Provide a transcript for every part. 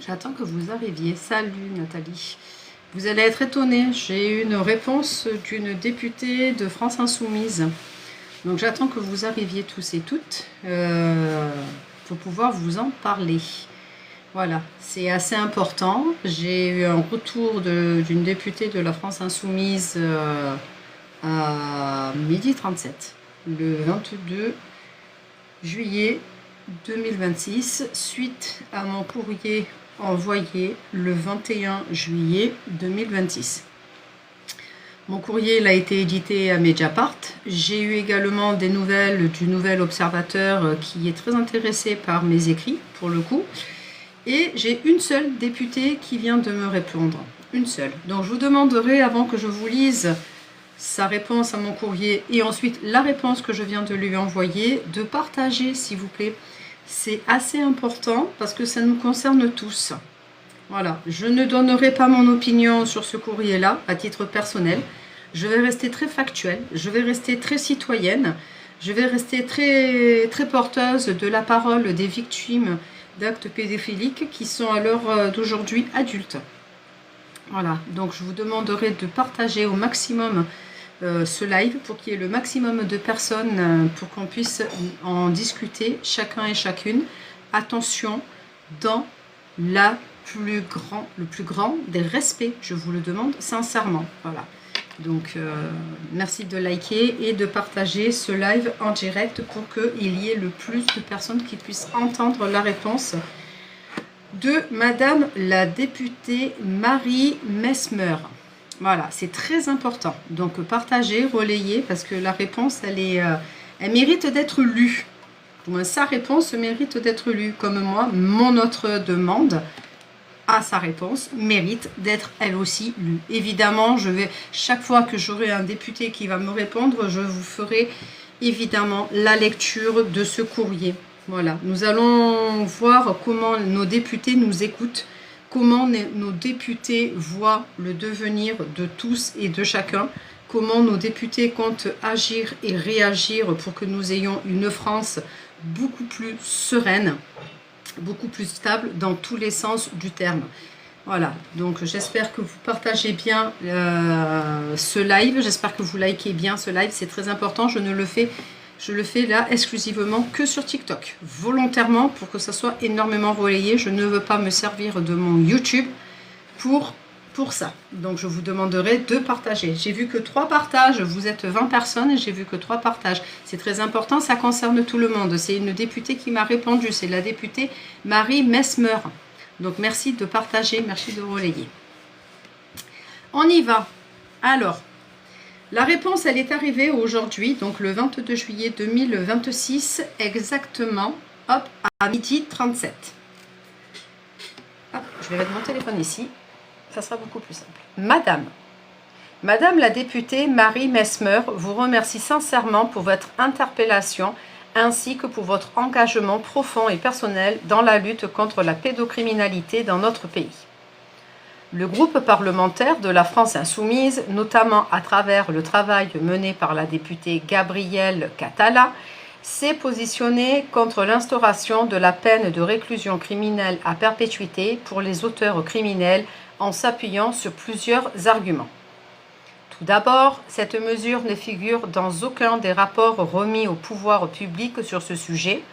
J'attends que vous arriviez. Salut Nathalie. Vous allez être étonnés. J'ai eu une réponse d'une députée de France Insoumise. Donc j'attends que vous arriviez tous et toutes pour pouvoir vous en parler. Voilà, c'est assez important. J'ai eu un retour d'une députée de la France Insoumise à 12h37, le 22 juillet 2026, suite à mon courrier envoyé le 21 juillet 2026. Mon courrier il a été édité à Mediapart. J'ai eu également des nouvelles du Nouvel Observateur qui est très intéressé par mes écrits, pour le coup. Et j'ai une seule députée qui vient de me répondre. Une seule. Donc je vous demanderai, avant que je vous lise sa réponse à mon courrier et ensuite la réponse que je viens de lui envoyer, de partager s'il vous plaît. C'est assez important parce que ça nous concerne tous. Voilà, je ne donnerai pas mon opinion sur ce courrier-là à titre personnel. Je vais rester très factuelle, je vais rester très citoyenne, je vais rester très porteuse de la parole des victimes d'actes pédophiliques qui sont à l'heure d'aujourd'hui adultes. Voilà, donc je vous demanderai de partager au maximum ce live pour qu'il y ait le maximum de personnes pour qu'on puisse en discuter chacun et chacune. Attention, dans le plus grand des respects, je vous le demande sincèrement. Voilà. Donc merci de liker et de partager ce live en direct pour qu'il y ait le plus de personnes qui puissent entendre la réponse de Madame la députée Marie Messmer. Voilà, c'est très important. Donc partagez, relayez, parce que la réponse, elle mérite d'être lue. Du moins, sa réponse mérite d'être lue. Comme moi, mon autre demande à sa réponse mérite d'être elle aussi lue. Évidemment, chaque fois que j'aurai un député qui va me répondre, je vous ferai évidemment la lecture de ce courrier. Voilà, nous allons voir comment nos députés nous écoutent, comment nos députés voient le devenir de tous et de chacun, comment nos députés comptent agir et réagir pour que nous ayons une France beaucoup plus sereine, beaucoup plus stable dans tous les sens du terme. Voilà, donc j'espère que vous partagez bien ce live, j'espère que vous likez bien ce live, c'est très important. Je le fais là exclusivement que sur TikTok, volontairement pour que ça soit énormément relayé. Je ne veux pas me servir de mon YouTube pour ça. Donc je vous demanderai de partager. J'ai vu que 3 partages, vous êtes 20 personnes et j'ai vu que 3 partages. C'est très important, ça concerne tout le monde. C'est une députée qui m'a répondu, c'est la députée Marie Messmer. Donc merci de partager, merci de relayer. On y va. Alors, la réponse, elle est arrivée aujourd'hui, donc le 22 juillet 2026, exactement, hop, à 12h37. Hop, je vais mettre mon téléphone ici. Ça sera beaucoup plus simple. Madame la députée Marie Messmer vous remercie sincèrement pour votre interpellation ainsi que pour votre engagement profond et personnel dans la lutte contre la pédocriminalité dans notre pays. Le groupe parlementaire de la France Insoumise, notamment à travers le travail mené par la députée Gabrielle Catala, s'est positionné contre l'instauration de la peine de réclusion criminelle à perpétuité pour les auteurs criminels en s'appuyant sur plusieurs arguments. Tout d'abord, cette mesure ne figure dans aucun des rapports remis au pouvoir public sur ce sujet,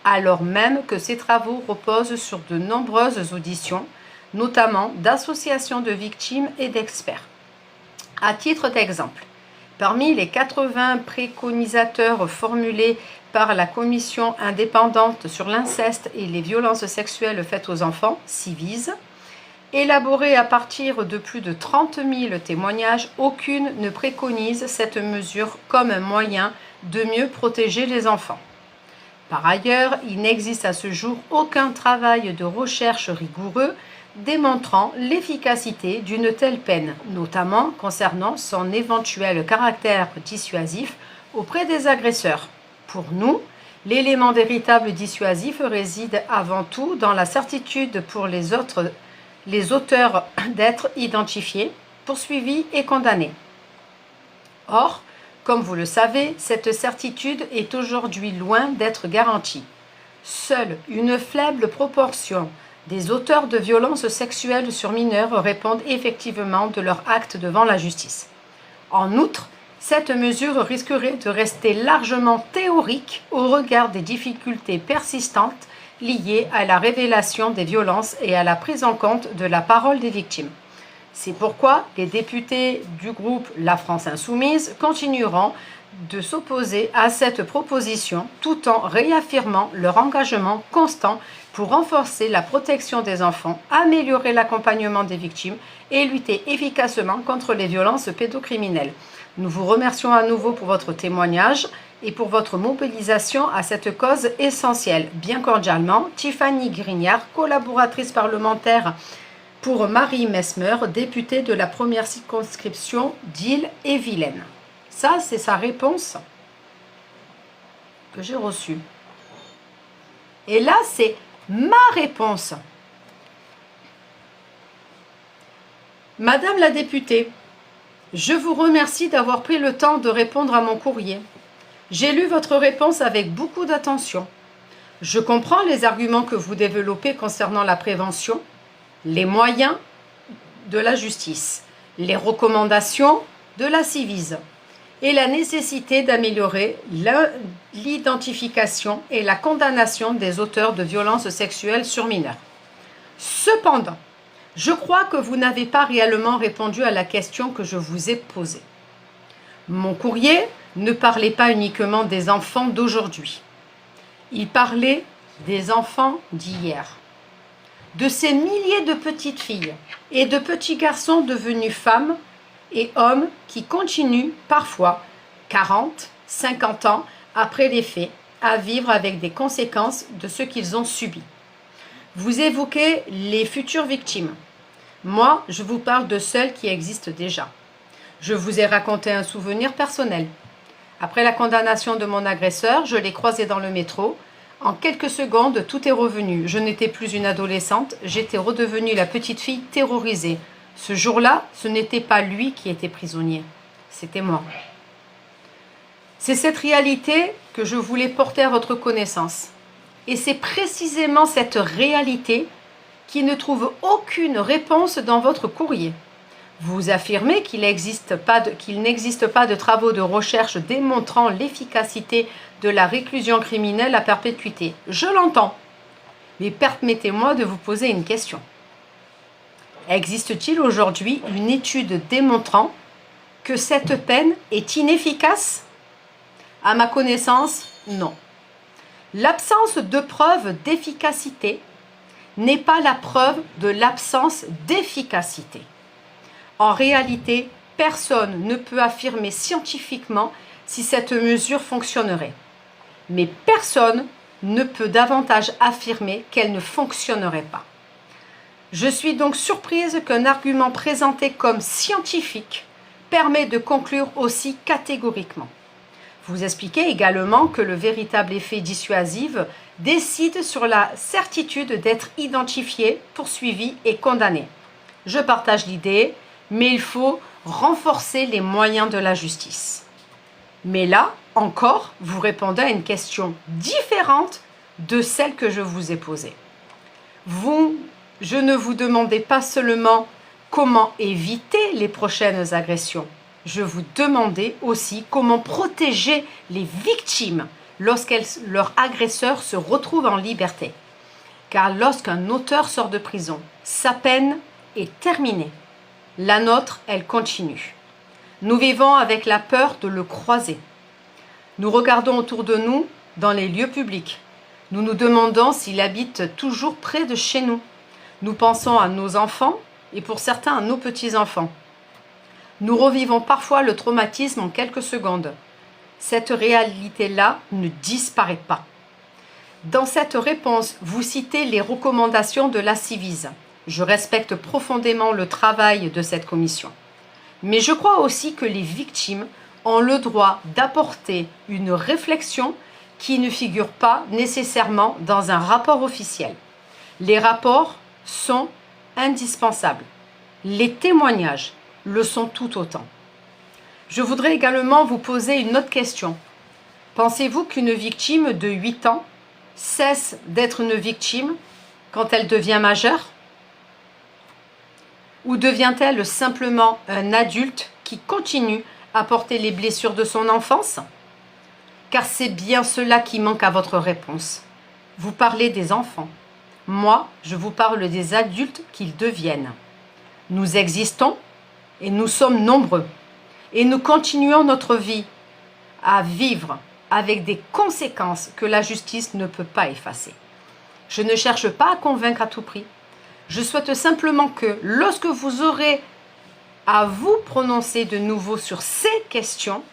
alors même que ces travaux reposent sur de nombreuses auditions, notamment d'associations de victimes et d'experts. À titre d'exemple, parmi les 80 préconisateurs formulés par la Commission indépendante sur l'inceste et les violences sexuelles faites aux enfants, CIVIS, élaborée à partir de plus de 30 000 témoignages, aucune ne préconise cette mesure comme un moyen de mieux protéger les enfants. Par ailleurs, il n'existe à ce jour aucun travail de recherche rigoureux démontrant l'efficacité d'une telle peine, notamment concernant son éventuel caractère dissuasif auprès des agresseurs. Pour nous, l'élément véritable dissuasif réside avant tout dans la certitude pour les auteurs d'être identifiés, poursuivis et condamnés. Or, comme vous le savez, cette certitude est aujourd'hui loin d'être garantie. Seule une faible proportion des auteurs de violences sexuelles sur mineurs répondent effectivement de leur acte devant la justice. En outre, cette mesure risquerait de rester largement théorique au regard des difficultés persistantes liées à la révélation des violences et à la prise en compte de la parole des victimes. C'est pourquoi les députés du groupe La France Insoumise continueront de s'opposer à cette proposition tout en réaffirmant leur engagement constant pour renforcer la protection des enfants, améliorer l'accompagnement des victimes et lutter efficacement contre les violences pédocriminelles. Nous vous remercions à nouveau pour votre témoignage et pour votre mobilisation à cette cause essentielle. Bien cordialement, Tiffany Grignard, collaboratrice parlementaire pour Marie Messmer, députée de la première circonscription d'Ille-et-Vilaine. Ça, c'est sa réponse que j'ai reçue. Et là, c'est ma réponse. Madame la députée, je vous remercie d'avoir pris le temps de répondre à mon courrier. J'ai lu votre réponse avec beaucoup d'attention. Je comprends les arguments que vous développez concernant la prévention, les moyens de la justice, les recommandations de la Civise et la nécessité d'améliorer l'identification et la condamnation des auteurs de violences sexuelles sur mineurs. Cependant, je crois que vous n'avez pas réellement répondu à la question que je vous ai posée. Mon courrier ne parlait pas uniquement des enfants d'aujourd'hui. Il parlait des enfants d'hier. De ces milliers de petites filles et de petits garçons devenus femmes et hommes qui continuent parfois 40, 50 ans après les faits à vivre avec des conséquences de ce qu'ils ont subi. Vous évoquez les futures victimes. Moi, je vous parle de celles qui existent déjà. Je vous ai raconté un souvenir personnel. Après la condamnation de mon agresseur, je l'ai croisé dans le métro. En quelques secondes, tout est revenu. Je n'étais plus une adolescente, j'étais redevenue la petite fille terrorisée. Ce jour-là, ce n'était pas lui qui était prisonnier, c'était moi. C'est cette réalité que je voulais porter à votre connaissance. Et c'est précisément cette réalité qui ne trouve aucune réponse dans votre courrier. Vous affirmez qu'il n'existe pas de travaux de recherche démontrant l'efficacité de la réclusion criminelle à perpétuité. Je l'entends, mais permettez-moi de vous poser une question. Existe-t-il aujourd'hui une étude démontrant que cette peine est inefficace? À ma connaissance, non. L'absence de preuve d'efficacité n'est pas la preuve de l'absence d'efficacité. En réalité, personne ne peut affirmer scientifiquement si cette mesure fonctionnerait. Mais personne ne peut davantage affirmer qu'elle ne fonctionnerait pas. Je suis donc surprise qu'un argument présenté comme scientifique permet de conclure aussi catégoriquement. Vous expliquez également que le véritable effet dissuasif décide sur la certitude d'être identifié, poursuivi et condamné. Je partage l'idée, mais il faut renforcer les moyens de la justice. Mais là, encore, vous répondez à une question différente de celle que je vous ai posée. Je ne vous demandais pas seulement comment éviter les prochaines agressions. Je vous demandais aussi comment protéger les victimes lorsque leur agresseur se retrouve en liberté. Car lorsqu'un auteur sort de prison, sa peine est terminée. La nôtre, elle continue. Nous vivons avec la peur de le croiser. Nous regardons autour de nous dans les lieux publics. Nous nous demandons s'il habite toujours près de chez nous. Nous pensons à nos enfants et pour certains à nos petits-enfants. Nous revivons parfois le traumatisme en quelques secondes. Cette réalité-là ne disparaît pas. Dans cette réponse, vous citez les recommandations de la Civise. Je respecte profondément le travail de cette commission. Mais je crois aussi que les victimes ont le droit d'apporter une réflexion qui ne figure pas nécessairement dans un rapport officiel. Les rapports sont indispensables. Les témoignages le sont tout autant. Je voudrais également vous poser une autre question. Pensez-vous qu'une victime de 8 ans cesse d'être une victime quand elle devient majeure? Ou devient-elle simplement un adulte qui continue à porter les blessures de son enfance? Car c'est bien cela qui manque à votre réponse. Vous parlez des enfants. Moi, je vous parle des adultes qu'ils deviennent. Nous existons et nous sommes nombreux. Et nous continuons notre vie à vivre avec des conséquences que la justice ne peut pas effacer. Je ne cherche pas à convaincre à tout prix. Je souhaite simplement que lorsque vous aurez à vous prononcer de nouveau sur ces questions,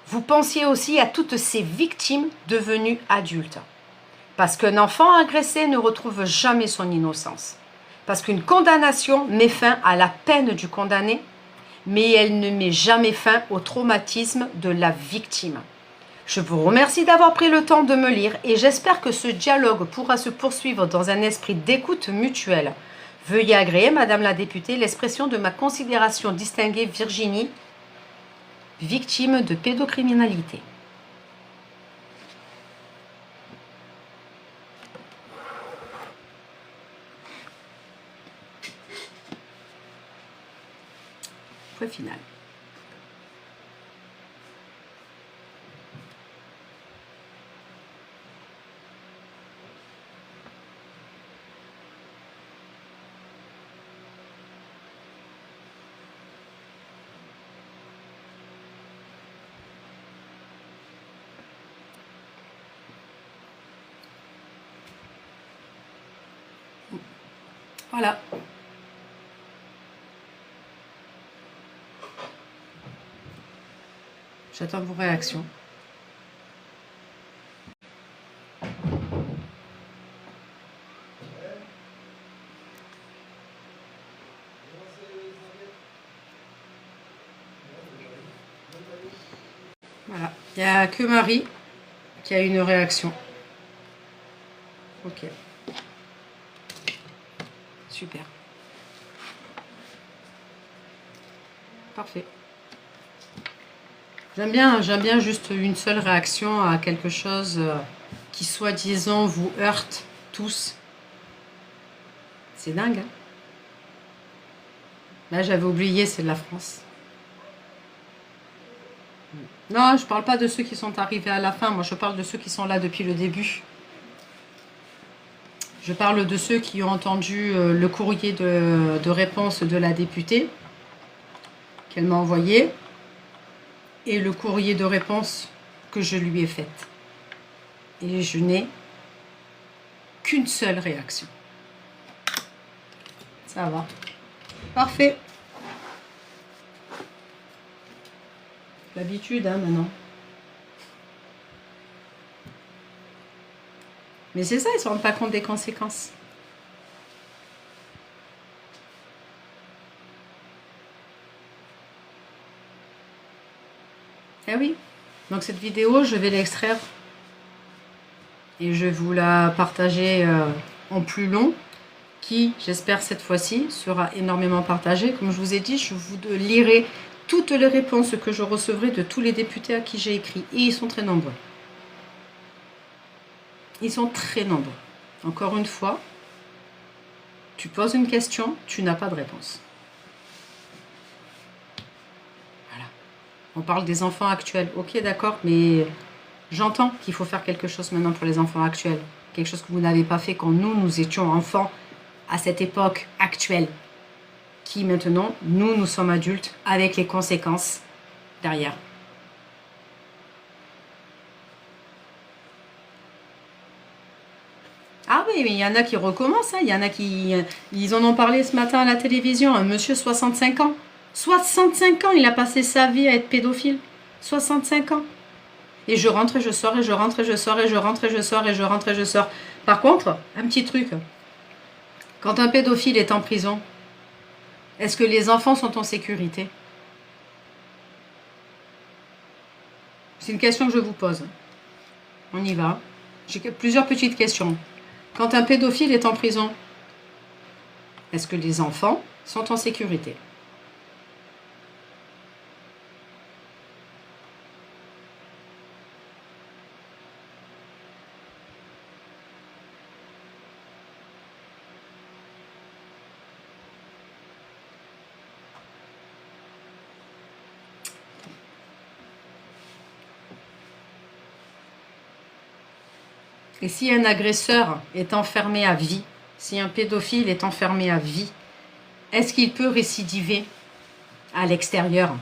vous pensiez aussi à toutes ces victimes devenues adultes. Parce qu'un enfant agressé ne retrouve jamais son innocence. Parce qu'une condamnation met fin à la peine du condamné, mais elle ne met jamais fin au traumatisme de la victime. Je vous remercie d'avoir pris le temps de me lire et j'espère que ce dialogue pourra se poursuivre dans un esprit d'écoute mutuelle. Veuillez agréer, Madame la députée, l'expression de ma considération distinguée Virginie, victime de pédocriminalité. Point final. Voilà. J'attends vos réactions. Voilà. Il n'y a que Marie qui a une réaction. Ok. Super. Parfait. J'aime bien juste une seule réaction à quelque chose qui, soi-disant, vous heurte tous. C'est dingue, hein? Là, j'avais oublié, c'est de la France. Non, je parle pas de ceux qui sont arrivés à la fin. Moi, je parle de ceux qui sont là depuis le début. Je parle de ceux qui ont entendu le courrier de réponse de la députée qu'elle m'a envoyé et le courrier de réponse que je lui ai fait. Et je n'ai qu'une seule réaction. Ça va. Parfait. L'habitude, hein, maintenant. Mais c'est ça, ils ne se rendent pas compte des conséquences. Eh oui. Donc cette vidéo, je vais l'extraire. Et je vais vous la partager en plus long. Qui, j'espère cette fois-ci, sera énormément partagée. Comme je vous ai dit, je vous lirai toutes les réponses que je recevrai de tous les députés à qui j'ai écrit. Et ils sont très nombreux. Ils sont très nombreux. Encore une fois, tu poses une question, tu n'as pas de réponse. Voilà. On parle des enfants actuels. Ok, d'accord, mais j'entends qu'il faut faire quelque chose maintenant pour les enfants actuels. Quelque chose que vous n'avez pas fait quand nous étions enfants à cette époque actuelle. Qui maintenant, nous sommes adultes avec les conséquences derrière. Ah oui, mais il y en a qui recommencent, hein. Il y en a qui... Ils en ont parlé ce matin à la télévision, un monsieur 65 ans. 65 ans, il a passé sa vie à être pédophile. 65 ans. Et je rentre et je sors, et je rentre et je sors, et je rentre et je sors, et je rentre et je sors. Par contre, un petit truc. Quand un pédophile est en prison, est-ce que les enfants sont en sécurité? C'est une question que je vous pose. On y va. J'ai plusieurs petites questions. Quand un pédophile est en prison, est-ce que les enfants sont en sécurité? Et si un agresseur est enfermé à vie, si un pédophile est enfermé à vie, est-ce qu'il peut récidiver à l'extérieur?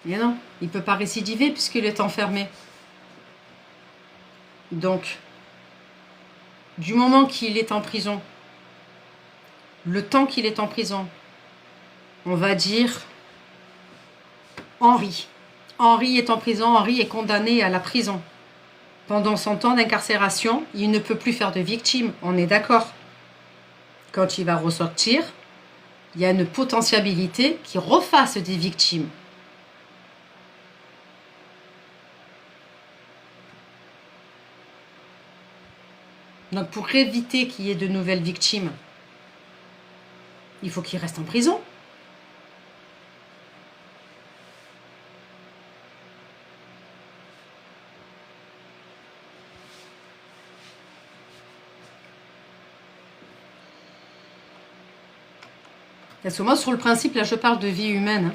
Mais non, il ne peut pas récidiver puisqu'il est enfermé. Donc, du moment qu'il est en prison, le temps qu'il est en prison, on va dire Henri. Henri est en prison, Henri est condamné à la prison. Pendant son temps d'incarcération, il ne peut plus faire de victime, on est d'accord. Quand il va ressortir, il y a une potentialité qu'il refasse des victimes. Donc pour éviter qu'il y ait de nouvelles victimes, il faut qu'il reste en prison. Parce que moi, sur le principe, là, je parle de vie humaine.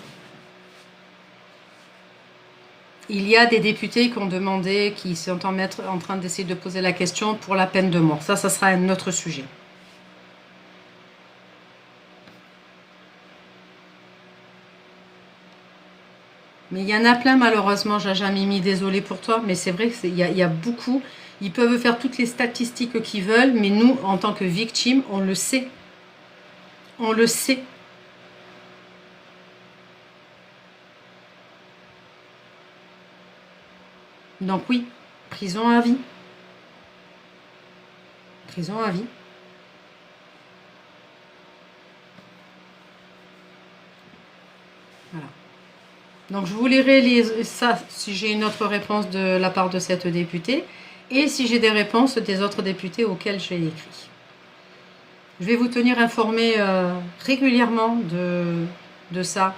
Il y a des députés qui ont demandé, qui sont en train d'essayer de poser la question pour la peine de mort. Ça sera un autre sujet. Mais il y en a plein, malheureusement, Mimi, désolée pour toi, mais c'est vrai qu'il y a beaucoup. Ils peuvent faire toutes les statistiques qu'ils veulent, mais nous, en tant que victimes, on le sait. On le sait. Donc oui, prison à vie. Prison à vie. Voilà. Donc je vous lirai ça si j'ai une autre réponse de la part de cette députée et si j'ai des réponses des autres députés auxquels j'ai écrit. Je vais vous tenir informé régulièrement de ça.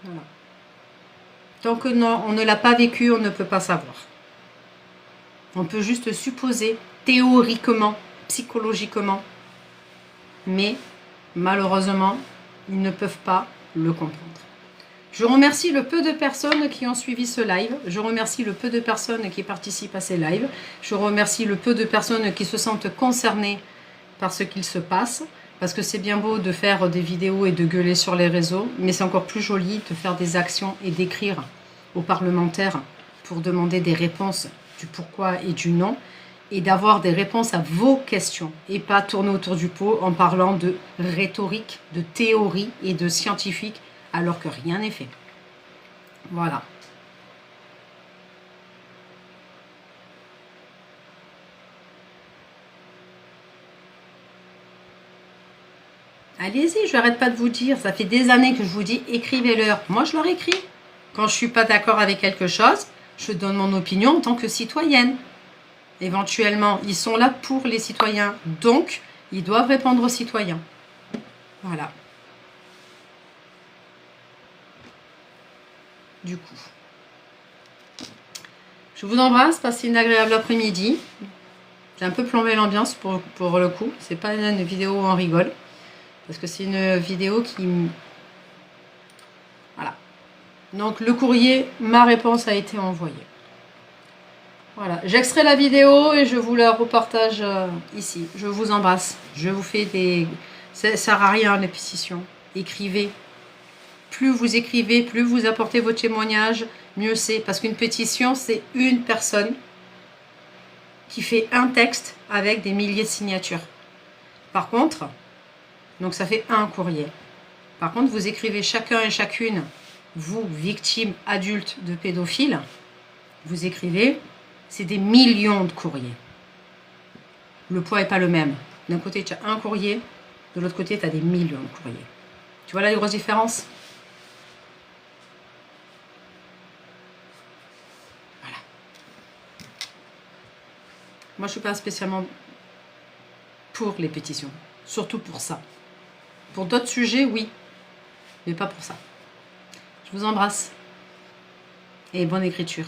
Voilà. Tant que non, on ne l'a pas vécu, on ne peut pas savoir. On peut juste supposer, théoriquement, psychologiquement, mais malheureusement, ils ne peuvent pas le comprendre. Je remercie le peu de personnes qui ont suivi ce live. Je remercie le peu de personnes qui participent à ces lives. Je remercie le peu de personnes qui se sentent concernées par ce qu'il se passe. Parce que c'est bien beau de faire des vidéos et de gueuler sur les réseaux, mais c'est encore plus joli de faire des actions et d'écrire aux parlementaires pour demander des réponses du pourquoi et du non, et d'avoir des réponses à vos questions, et pas tourner autour du pot en parlant de rhétorique, de théorie et de scientifique, alors que rien n'est fait. Voilà. Allez-y, je n'arrête pas de vous dire, ça fait des années que je vous dis, écrivez-leur. Moi, je leur écris. Quand je ne suis pas d'accord avec quelque chose, je donne mon opinion en tant que citoyenne. Éventuellement, ils sont là pour les citoyens, donc ils doivent répondre aux citoyens. Voilà. Du coup, je vous embrasse, passez une agréable après-midi. J'ai un peu plombé l'ambiance pour le coup. C'est pas une vidéo où on rigole. Parce que c'est une vidéo qui... Voilà. Donc le courrier, ma réponse a été envoyée. Voilà. J'extrais la vidéo et je vous la repartage ici. Je vous embrasse. Je vous fais des... Ça sert à rien les pétitions. Écrivez. Plus vous écrivez, plus vous apportez vos témoignages, mieux c'est. Parce qu'une pétition, c'est une personne qui fait un texte avec des milliers de signatures. Par contre... Donc ça fait un courrier. Par contre, vous écrivez chacun et chacune, vous, victimes adultes de pédophiles, vous écrivez, c'est des millions de courriers. Le poids n'est pas le même. D'un côté, tu as un courrier, de l'autre côté, tu as des millions de courriers. Tu vois la grosse différence? Voilà. Moi, je ne suis pas spécialement pour les pétitions. Surtout pour ça. Pour d'autres sujets, oui. Mais pas pour ça. Je Je vous embrasse et bonne écriture.